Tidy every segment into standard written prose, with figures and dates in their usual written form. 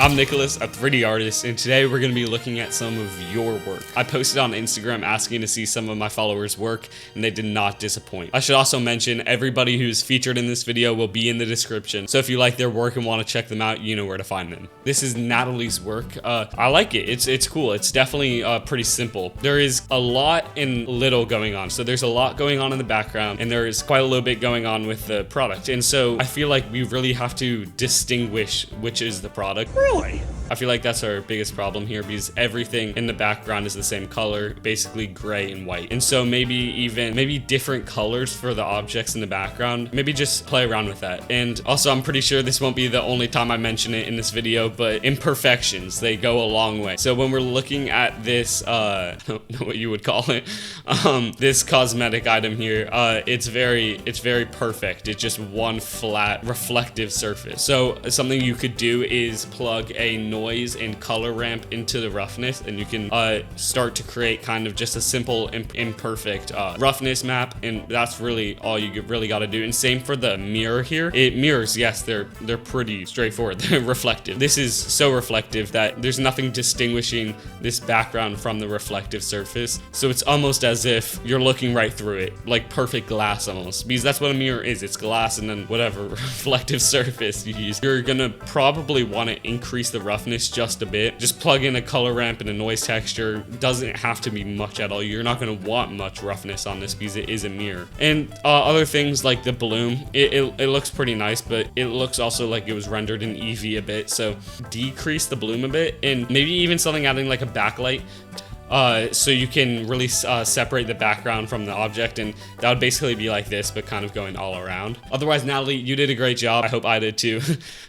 I'm Nicholas, a 3D artist, and today we're going to be looking at some of your work. I posted on Instagram asking to see some of my followers' work, and they did not disappoint. I should also mention everybody who's featured in this video will be in the description, so if you like their work and want to check them out, you know where to find them. This is Natalie's work. I like it. It's cool. It's definitely pretty simple. There is a lot and little going on. So there's a lot going on in the background, and there is quite a little bit going on with the product. And so I feel like we really have to distinguish which is the product. Really? I feel like that's our biggest problem here, because everything in the background is the same color, basically gray and white. And so maybe different colors for the objects in the background. Maybe just play around with that. And also, I'm pretty sure this won't be the only time I mention it in this video, but imperfections, they go a long way. So when we're looking at this, I don't know what you would call it, this cosmetic item here, it's very perfect. It's just one flat reflective surface. So something you could do is plug a noise and color ramp into the roughness, and you can start to create kind of just a simple imperfect roughness map, and that's really all you really got to do. And same for the mirror here. It mirrors, yes, they're pretty straightforward. They're reflective. This is so reflective that there's nothing distinguishing this background from the reflective surface, so it's almost as if you're looking right through it, like perfect glass almost, because that's what a mirror is. It's glass and then whatever reflective surface you use. You're gonna probably want to increase the roughness just a bit. Just plug in a color ramp and a noise texture. Doesn't have to be much at all. You're not going to want much roughness on this because it is a mirror. And other things like the bloom, it looks pretty nice, but it looks also like it was rendered in Eevee a bit. So decrease the bloom a bit, and maybe even something adding like a backlight, so you can really separate the background from the object, and that would basically be like this, but kind of going all around. Otherwise, Natalie, you did a great job. I hope I did too,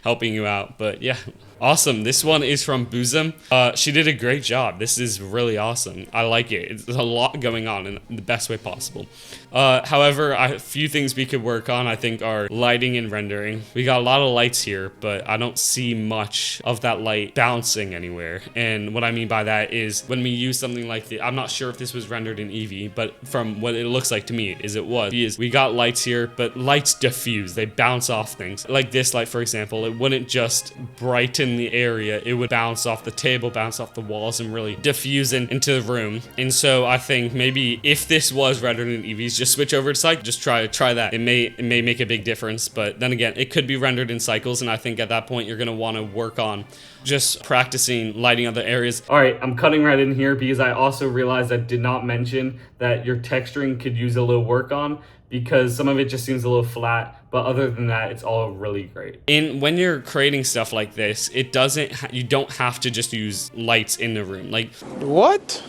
helping you out. But yeah, awesome. This one is from Busem. She did a great job. This is really awesome. I like it. There's a lot going on in the best way possible. However, a few things we could work on, I think, are lighting and rendering. We got a lot of lights here, but I don't see much of that light bouncing anywhere. And what I mean by that is when we use something like the, I'm not sure if this was rendered in Eevee, but from what it looks like to me is it was. Is we got lights here, but lights diffuse. They bounce off things. Like this light, for example, it wouldn't just brighten the area. It would bounce off the table, bounce off the walls, and really diffuse into the room. And so I think maybe if this was rendered in Eevee's, just switch over to cycle. Just try that. It may make a big difference, but then again, it could be rendered in cycles, and I think at that point you're gonna want to work on just practicing lighting other areas. All right, I'm cutting right in here because I also realized I did not mention that your texturing could use a little work on, because some of it just seems a little flat, but other than that, it's all really great. And when you're creating stuff like this, you don't have to just use lights in the room. Like, what?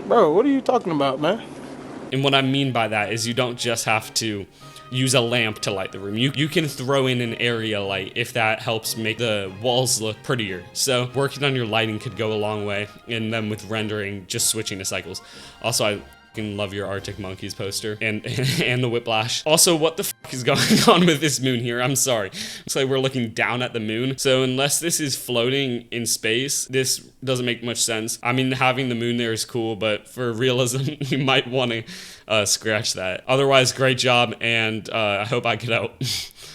Bro, what are you talking about, man? And what I mean by that is you don't just have to use a lamp to light the room. You can throw in an area light if that helps make the walls look prettier. So working on your lighting could go a long way, and then with rendering, just switching to cycles. Also, I fucking love your Arctic Monkeys poster and the whiplash. Also, what the fuck is going on with this moon here? I'm sorry. Looks like we're looking down at the moon. So unless this is floating in space, this doesn't make much sense. I mean, having the moon there is cool, but for realism, you might want to scratch that. Otherwise, great job, and I hope I get out.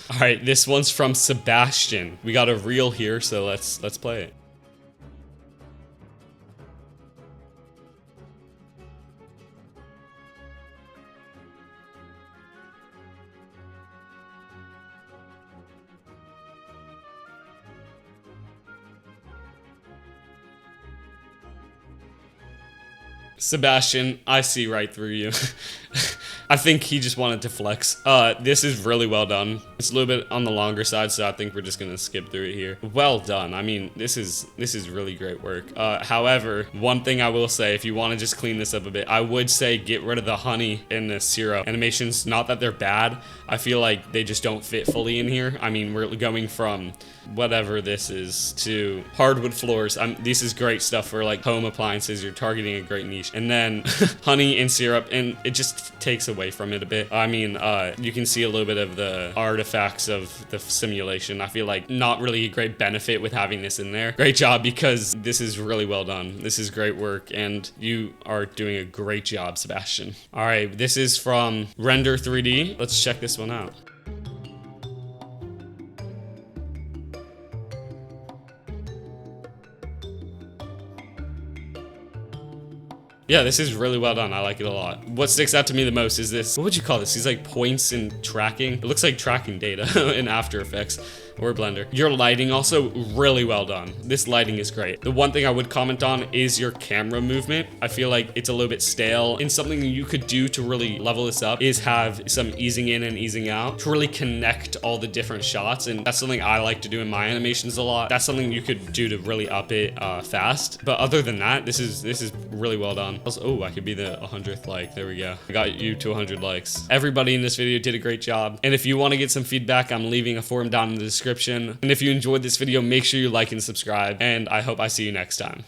All right, this one's from Sebastian. We got a reel here, so let's play it. Sebastian, I see right through you. I think he just wanted to flex. This is really well done. It's a little bit on the longer side, so I think we're just gonna skip through it here. Well done. I mean, this is really great work. However, one thing I will say, if you want to just clean this up a bit, I would say get rid of the honey and the syrup animations. Not that they're bad. I feel like they just don't fit fully in here. I mean, we're going from whatever this is to hardwood floors. This is great stuff for like home appliances. You're targeting a great niche. And then honey and syrup, and it just takes away from it a bit. I mean, you can see a little bit of the artifacts of the simulation. I feel like not really a great benefit with having this in there. Great job, because this is really well done. This is great work, and you are doing a great job, Sebastian. All right, this is from Render 3D. Let's check this one out. Yeah, this is really well done. I like it a lot. What sticks out to me the most is this, what would you call this? These like points and tracking. It looks like tracking data in After Effects or Blender. Your lighting also really well done. This lighting is great. The one thing I would comment on is your camera movement. I feel like it's a little bit stale, and something you could do to really level this up is have some easing in and easing out to really connect all the different shots. And that's something I like to do in my animations a lot. That's something you could do to really up it fast. But other than that, this is really well done. Also, oh, I could be the 100th like. There we go. I got you to 100 likes. Everybody in this video did a great job. And if you want to get some feedback, I'm leaving a form down in the description. And if you enjoyed this video, make sure you like and subscribe. And I hope I see you next time.